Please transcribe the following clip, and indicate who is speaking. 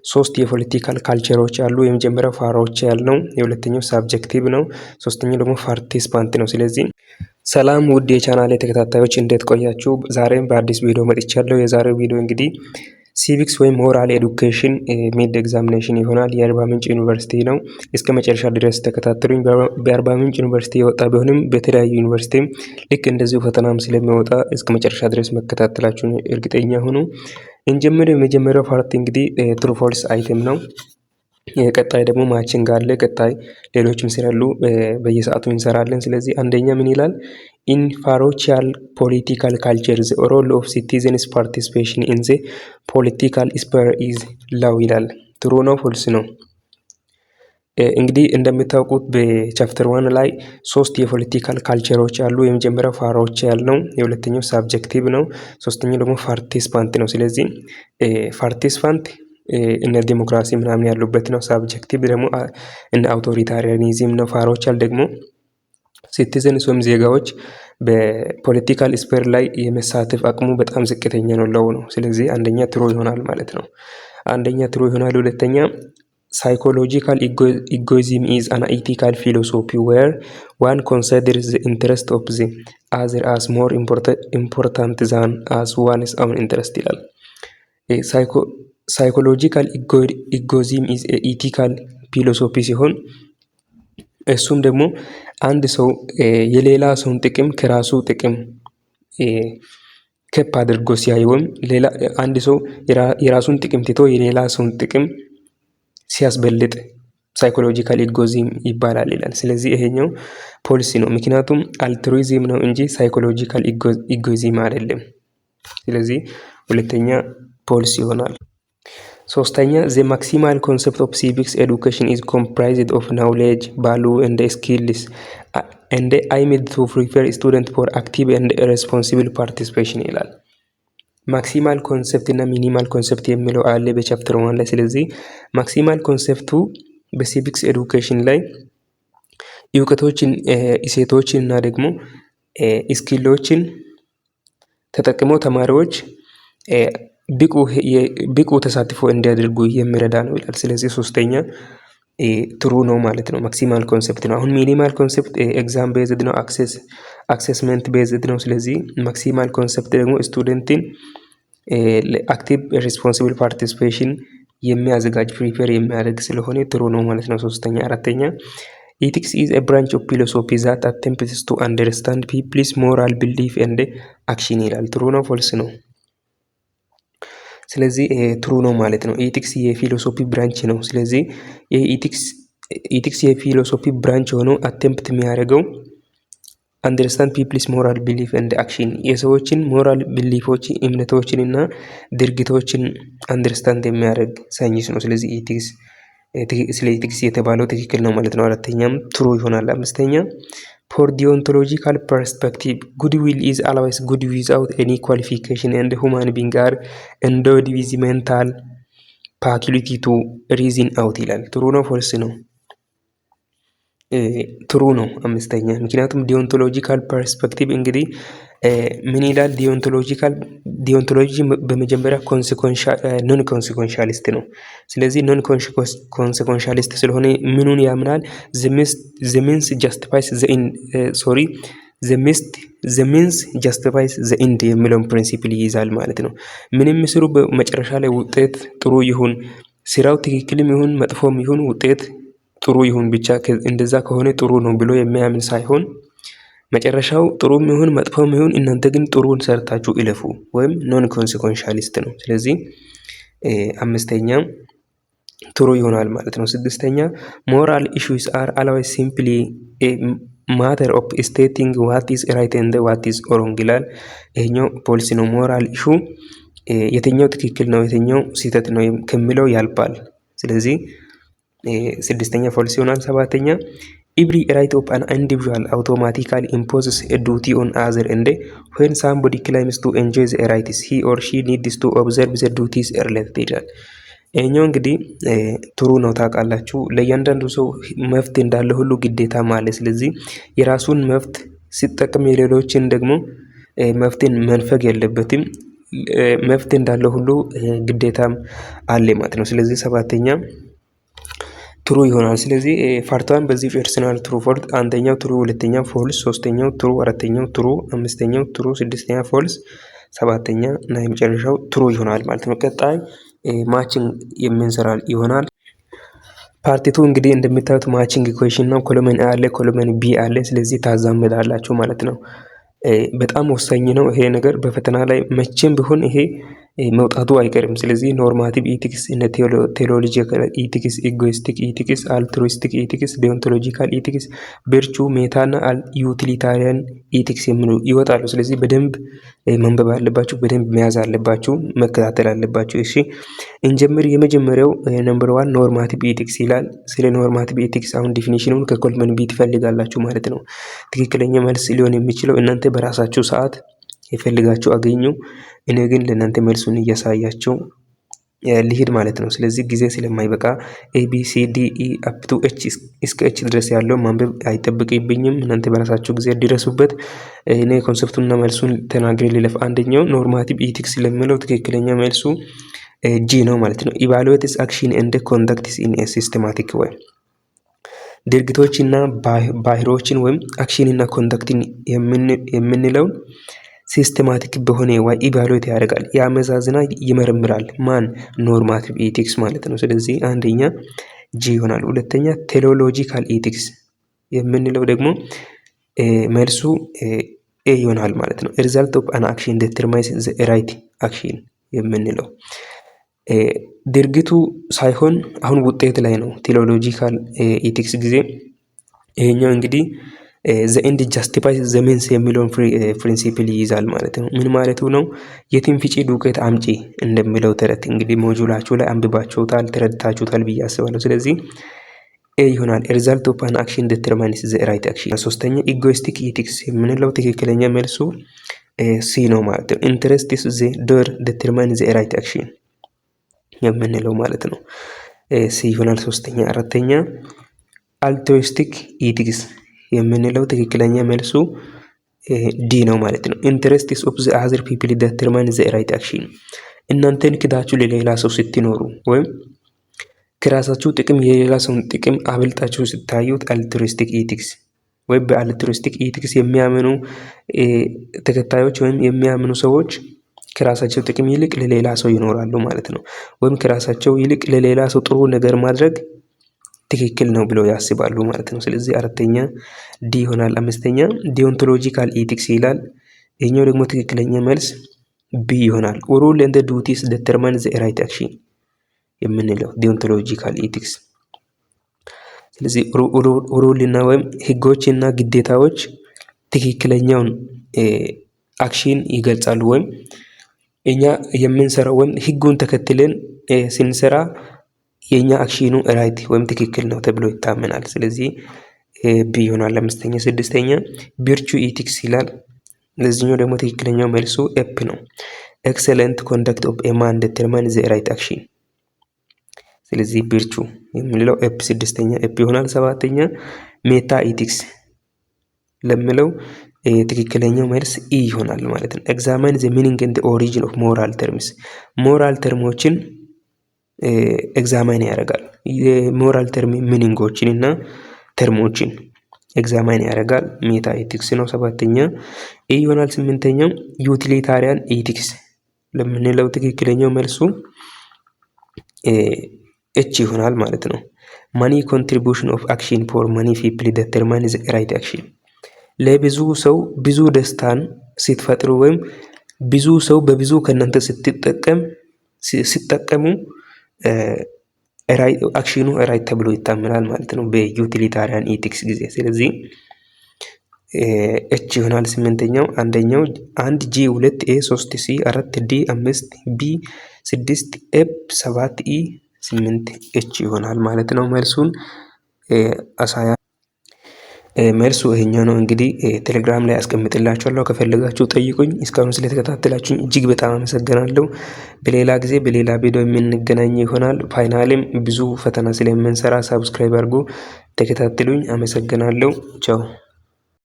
Speaker 1: ሶስት የፖለቲካል ካልቸሮች አሉ። የመጀመሪያው ፓሮቺያል ነው፣ የሁለተኛው ሳብጀክቲቭ ነው፣ ሶስተኛው ደግሞ ፓርቲሲፓንት ነው። ስለዚህ ሰላም ውድ የቻናሌ ተከታታዮች እንዴት ቆያችሁ? ዛሬም በአዲስ ቪዲዮ መጥቻለሁ። የዛሬው ቪዲዮ እንግዲህ ሲቪክስ ወይም ሞራል ኤዱኬሽን ሚድ ኤግዛሚኔሽን ይሆናል። የአርባ ምንጭ ዩኒቨርሲቲ ነው። እስከ መጨረሻ ድረስ ተከታተሉኝ። በአርባ ምንጭ ዩኒቨርሲቲ የወጣ ቢሆንም በተለያዩ ዩኒቨርሲቲም ልክ እንደዚሁ ፈተናም ስለሚወጣ እስከ መጨረሻ ድረስ መከታተላችሁን እርግጠኛ ሁኑ። እንጀምር። የመጀመሪያው ፓርት እንግዲህ ትሩ ፎልስ አይተም ነው። ቀጣይ ደግሞ ማቺንግ አለ። ቀጣይ ሌሎችም ስላሉ በየሰዓቱ እንሰራለን። ስለዚህ አንደኛ ምን ይላል? ኢን ፓሮቺያል ፖለቲካል ካልቸር ዘ ሮል ኦፍ ሲቲዝንስ ፓርቲሲፔሽን ኢን ዘ ፖለቲካል ስፔር ኢዝ ላው ይላል። ትሩ ነው ፎልስ ነው? እንግዲህ እንደምታውቁት በቻፕተር 1 ላይ ሶስት የፖለቲካል ካልቸሮች አሉ። የመጀመሪያው ፓሮቺያል ነው፣ የሁለተኛው ሳብጀክቲቭ ነው፣ ሶስተኛው ደግሞ ፓርቲሲፓንት ነው። ስለዚህ ፓርቲሲፓንት እነ ዲሞክራሲ ምናምን ያሉበት ነው። ሳብጀክቲቭ ደግሞ እነ አውቶሪታሪያኒዝም ነው። ፓሮቺያል ደግሞ ሲቲዝንስ ወይም ዜጋዎች በፖለቲካል ስፔር ላይ የመሳተፍ አቅሙ በጣም ዝቅተኛ ነው፣ ለው ነው። ስለዚህ አንደኛ ትሩ ይሆናል ማለት ነው። አንደኛ ትሩ ይሆናል። ሁለተኛ ሳይኮሎጂካል ኢጎይዝም ኢዝ አን ኢቲካል ፊሎሶፊ ዌር ዋን ኮንሲደርስ ዘ ኢንትረስት ኦፍ ዘ አዘር አስ ሞር ኢምፖርታንት ዛን አስ ዋንስ ኦውን ኢንትረስት ይላል። ሳይኮሎጂካል ኢጎይዝም ኢዝ ኢቲካል ፊሎሶፊ ሲሆን እሱም ደግሞ አንድ ሰው የሌላ ሰውን ጥቅም ከራሱ ጥቅም ከፍ አድርጎ ሲያይ ወይም አንድ ሰው የራሱን ጥቅም ትቶ የሌላ ሰውን ጥቅም ሲያስበልጥ ሳይኮሎጂካል ኢጎይዝም ይባላል ይላል። ስለዚህ ይሄኛው ፖሊሲ ነው፣ ምክንያቱም አልትሩይዝም ነው እንጂ ሳይኮሎጂካል ኢጎይዝም አይደለም። ስለዚህ ሁለተኛ ፖሊሲ ይሆናል። ሶስተኛ ዘ ማክሲማል ኮንሰፕት ኦፍ ሲቪክስ ኤዱኬሽን ኢዝ ኮምፕራይዝድ ኦፍ ናውሌጅ ቫሉ ኤንድ ስኪልስ ኤንድ አይምድ ቱ ፕሪፔር ስቱደንት ፎር አክቲቭ ኤንድ ሬስፖንሲብል ፓርቲሲፔሽን ይላል። ማክሲማል ኮንሰፕት እና ሚኒማል ኮንሰፕት የሚለው አለ በቻፕተር 1 ላይ። ስለዚህ ማክሲማል ኮንሰፕቱ በሲቪክስ ኤዱኬሽን ላይ እውቀቶችን፣ እሴቶችን እና ደግሞ ስኪሎችን ተጠቅመው ተማሪዎች ብቁ ተሳትፎ እንዲያደርጉ የሚረዳ ነው ይላል። ስለዚህ ሶስተኛ ትሩ ነው ማለት ነው። ማክሲማል ኮንሰፕት ነው። አሁን ሚኒማል ኮንሰፕት ኤግዛም ቤዝድ ነው፣ አክሴስመንት ቤዝድ ነው። ስለዚህ ማክሲማል ኮንሰፕት ደግሞ ስቱደንትን አክቲቭ ሬስፖንሲብል ፓርቲሲፔሽን የሚያዘጋጅ ፕሪፔር የሚያደርግ ስለሆነ ትሩ ነው ማለት ነው። ሶስተኛ። አራተኛ ኢቲክስ ኢዝ ኤ ብራንች ኦፍ ፊሎሶፊ ዛት አቴምፕትስ ቱ አንደርስታንድ ፒፕልስ ሞራል ቢሊፍ ኤንድ አክሽን ይላል። ትሩ ነው ፎልስ ነው? ስለዚህ ትሩ ነው ማለት ነው። ኢቲክስ የፊሎሶፊ ብራንች ነው። ስለዚህ ኢቲክስ የፊሎሶፊ ብራንች ሆኖ አቴምፕት የሚያደርገው አንደርስታንድ ፒፕልስ ሞራል ቢሊፍ ኤንድ አክሽን የሰዎችን ሞራል ቢሊፎች እምነቶችን እና ድርጊቶችን አንደርስታንድ የሚያደርግ ሳይንስ ነው። ስለዚህ ስለ ኢቲክስ የተባለው ትክክል ነው ማለት ነው። አራተኛም ትሩ ይሆናል። አምስተኛ ፎር ዲኦንቶሎጂካል ፐርስፔክቲቭ ጉድዊል ኢዝ አልዌይስ ጉድ ዊዛውት ኤኒ ኳሊፊኬሽን ኤንድ ሁማን ቢንግ አር ኤንዶድ ዊዝ ሜንታል ፋኩሊቲ ቱ ሪዝን አውት ይላል። ትሩ ነው ፎልስ ነው? ትሩ ነው አምስተኛ። ምክንያቱም ዲኦንቶሎጂካል ፐርስፔክቲቭ እንግዲህ ምን ይላል? ዲኦንቶሎጂ በመጀመሪያ ኖን ኮንሲኮንሻሊስት ነው። ስለዚህ ኖን ኮንሲኮንሻሊስት ስለሆነ ምኑን ያምናል? ዘ ሚንስ ጃስቲፋይስ ዘ ኢንድ የሚለውን ፕሪንሲፕል ይይዛል ማለት ነው። ምንም ስሩ በመጨረሻ ላይ ውጤት ጥሩ ይሁን፣ ስራው ትክክልም ይሁን መጥፎም ይሁን ውጤት ጥሩ ይሁን ብቻ እንደዛ ከሆነ ጥሩ ነው ብሎ የሚያምን ሳይሆን መጨረሻው ጥሩም ይሁን መጥፎም ይሁን እናንተ ግን ጥሩን ሰርታችሁ ይለፉ ወይም ኖን ኮንሲኮንሻሊስት ነው። ስለዚህ አምስተኛ ትሩ ይሆናል ማለት ነው። ስድስተኛ ሞራል ኢሹስ አር አልዌይስ ሲምፕሊ ማተር ኦፍ ስቴቲንግ ዋት ኢዝ ራይት ኤንድ ዋት ኢዝ ሮንግ ይላል። ይሄኛው ፖሊሲ ነው። ሞራል ኢሹ የትኛው ትክክል ነው የትኛው ስህተት ነው ከሚለው ያልፋል። ስለዚህ ስድስተኛ ፖሊሲ ይሆናል። ሰባተኛ ኤቭሪ ራይት ኦፍ አን ኢንዲቪጁዋል አውቶማቲካሊ ኢምፖዝስ ኤ ዱቲ ኦን አዘር ኤንድ ዌን ሳምቦዲ ክላይምስ ቱ ኤንጆይ ዘ ራይትስ ሂ ኦር ሺ ኒድስ ቱ ኦብዘርቭ ዘ ዱቲስ ሪሌትድ ይላል። ይሄኛው እንግዲህ ትሩ ነው። ታውቃላችሁ ለእያንዳንዱ ሰው መብት እንዳለ ሁሉ ግዴታም አለ። ስለዚህ የራሱን መብት ሲጠቅም የሌሎችን ደግሞ መብትን መንፈግ የለበትም። መፍትሄ እንዳለው ሁሉ ግዴታም አለ ማለት ነው። ስለዚህ ሰባተኛ ትሩ ይሆናል። ስለዚህ ፓርት 1 በዚህ ፐርሰናል ትሩ ፎልስ፣ አንደኛው ትሩ፣ ሁለተኛው ፎልስ፣ ሶስተኛው ትሩ፣ አራተኛው ትሩ፣ አምስተኛው ትሩ፣ ስድስተኛ ፎልስ፣ ሰባተኛ እና የመጨረሻው ትሩ ይሆናል ማለት ነው። ቀጣይ ማችንግ የምንሰራ ይሆናል። ፓርት 2 እንግዲህ እንደምታዩት ማችንግ ኢኩዌሽን ነው። ኮሎመን ኤ አለ፣ ኮሎመን ቢ አለ። ስለዚህ ታዛምዳላችሁ ማለት ነው። በጣም ወሳኝ ነው ይሄ ነገር በፈተና ላይ መቼም ቢሆን ይሄ መውጣቱ አይቀርም። ስለዚህ ኖርማቲቭ ኢቲክስ፣ ቴዎሎጂካል ኢቲክስ፣ ኢጎይስቲክ ኢቲክስ፣ አልትሩይስቲክ ኢቲክስ፣ ዲዮንቶሎጂካል ኢቲክስ፣ ቨርቹ፣ ሜታና ዩቲሊታሪያን ኢቲክስ የሚሉ ይወጣሉ። ስለዚህ በደንብ መንበብ አለባችሁ፣ በደንብ መያዝ አለባችሁ፣ መከታተል አለባችሁ። እሺ እንጀምር። የመጀመሪያው ነምበር 1 ኖርማቲቭ ኢቲክስ ይላል። ስለ ኖርማቲቭ ኢቲክስ አሁን ዲፊኒሽኑን ከኮልመን ቢ ትፈልጋላችሁ ማለት ነው። ትክክለኛ መልስ ሊሆን የሚችለው እናንተ በራሳችሁ ሰዓት የፈልጋችሁ አገኙ። እኔ ግን ለእናንተ መልሱን እያሳያቸው ሊሄድ ማለት ነው። ስለዚህ ጊዜ ስለማይበቃ ABCDE አፕ ቱ ኤች እስከ ኤች ድረስ ያለው ማንበብ አይጠብቅብኝም። እናንተ በራሳችሁ ጊዜ ድረሱበት። እኔ ኮንሰፕቱና መልሱን ተናግሬ ልለፍ። አንደኛው ኖርማቲቭ ኢቲክስ ለሚለው ትክክለኛ መልሱ ጂ ነው ማለት ነው። ኢቫሉዌትስ አክሽን ኤንድ ኮንዳክትስ ኢን ኤ ሲስተማቲክ ወይ ድርጊቶችና ባህሪዎችን ወይም አክሽንና ኮንዳክትን የምንለውን ሲስተማቲክ በሆነ ወይ ኢቫሉዌት ያደርጋል፣ ያመዛዝና ይመረምራል። ማን? ኖርማቲቭ ኢቲክስ ማለት ነው። ስለዚህ አንደኛ ጂ ይሆናል። ሁለተኛ ቴዎሎጂካል ኢቲክስ የምንለው ደግሞ መልሱ ኤ ይሆናል ማለት ነው። ሪዛልት ኦፍ አን አክሽን ዲተርማይንስ ዘ ራይት አክሽን የምንለው ድርጊቱ ሳይሆን አሁን ውጤት ላይ ነው። ቴዎሎጂካል ኢቲክስ ጊዜ ይሄኛው እንግዲህ ዘ ኤንድ ጃስቲፋይስ ዘ ሚንስ የሚለውን ፕሪንሲፕል ይይዛል ማለት ነው። ምን ማለቱ ነው? የትም ፍጪ ዱቄት አምጪ እንደሚለው ተረት እንግዲህ ሞጁላችሁ ላይ አንብባችሁታል፣ ተረድታችሁታል ብዬ አስባለሁ። ስለዚህ ኤ ይሆናል። ሪዛልት ኦፍ አን አክሽን ዲተርማይንስ ዘ ራይት አክሽን። ሶስተኛ ኢጎይስቲክ ኢቲክስ የምንለው ትክክለኛ መልሱ ሲ ነው ማለት ነው። ኢንትረስትስ ዘ ዶር ዲተርማይን ዘ ራይት አክሽን የምንለው ማለት ነው። ሲ ይሆናል ሶስተኛ። አራተኛ አልትሩይስቲክ ኢቲክስ የምንለው ትክክለኛ መልሱ ዲ ነው ማለት ነው። ኢንትረስትስ ኦፍ ዘ አዘር ፒፕል ዲተርማይን ዘ ራይት አክሽን። እናንተን ክዳችሁ ለሌላ ሰው ስትኖሩ ወይም ከራሳችሁ ጥቅም የሌላ ሰውን ጥቅም አብልጣችሁ ስታዩት አልትሩይስቲክ ኢቲክስ ወይም በአልትሩይስቲክ ኢቲክስ የሚያምኑ ተከታዮች ወይም የሚያምኑ ሰዎች ከራሳቸው ጥቅም ይልቅ ለሌላ ሰው ይኖራሉ ማለት ነው። ወይም ከራሳቸው ይልቅ ለሌላ ሰው ጥሩ ነገር ማድረግ ትክክል ነው ብለው ያስባሉ ማለት ነው። ስለዚህ አራተኛ ዲ ይሆናል። አምስተኛ ዲዮንቶሎጂካል ኢቲክስ ይላል። ይሄኛው ደግሞ ትክክለኛ መልስ ቢ ይሆናል። ሩል ኤንድ ዱቲስ ዲተርማይን ዘ ራይት አክሽን የምንለው ዲዮንቶሎጂካል ኢቲክስ። ስለዚህ ሩልና ወይም ህጎችና ግዴታዎች ትክክለኛውን አክሽን ይገልጻሉ። ወይም እኛ የምንሰራው ወይም ህጉን ተከትለን ስንሰራ የኛ አክሽኑ ራይት ወይም ትክክል ነው ተብሎ ይታመናል። ስለዚህ ቢ ይሆናል። አምስተኛ። ስድስተኛ ቪርቹ ኢቲክስ ይላል። ለዚህኛው ደግሞ ትክክለኛው መልሱ ኤፕ ነው። ኤክሰለንት ኮንዳክት ኦፍ ኤ ማን ዲተርማይን ዘ ራይት አክሽን። ስለዚህ ቪርቹ የሚለው ኤፕ ስድስተኛ ኤፕ ይሆናል። ሰባተኛ ሜታ ኢቲክስ ለሚለው ትክክለኛው መልስ ኢ ይሆናል ማለት ነው። ኤግዛማይን ዘ ሚኒንግ ኤንድ ኦሪጂን ኦፍ ሞራል ተርምስ። ሞራል ተርሞችን ኤግዛማይን ያደርጋል። የሞራል ተርም ሚኒንጎችን እና ተርሞችን ኤግዛማይን ያደርጋል። ሜታ ኢቲክስ ነው። ሰባተኛ ኢ ይሆናል። ስምንተኛው ዩቲሊታሪያን ኢቲክስ ለምንለው ትክክለኛው መልሱ ኤች ይሆናል ማለት ነው። ማኒ ኮንትሪቢዩሽን ኦፍ አክሽን ፎር ማኒ ፒፕል ዲተርማይን ዘ ራይት አክሽን። ለብዙ ሰው ብዙ ደስታን ስትፈጥሩ ወይም ብዙ ሰው በብዙ ከእናንተ ሲጠቀሙ አክሽኑ ራይት ተብሎ ይታመናል ማለት ነው በዩቲሊታሪያን ኢቲክስ ጊዜ። ስለዚህ ኤች ይሆናል። ስምንተኛው አንደኛው 1 ጂ 2 ኤ 3 ሲ 4 ዲ 5 ቢ 6 ኤፍ 7 ኢ 8 ኤች ይሆናል ማለት ነው። መልሱን አሳያ መልሱ ይሄኛው ነው። እንግዲህ ቴሌግራም ላይ አስቀምጥላችኋለሁ፣ ከፈለጋችሁ ጠይቁኝ። እስካሁን ስለተከታተላችሁኝ እጅግ በጣም አመሰግናለሁ። በሌላ ጊዜ በሌላ ቪዲዮ የምንገናኝ ይሆናል። ፋይናልም ብዙ ፈተና ስለምንሰራ ሳብስክራይብ አድርጉ፣ ተከታተሉኝ። አመሰግናለሁ። ቻው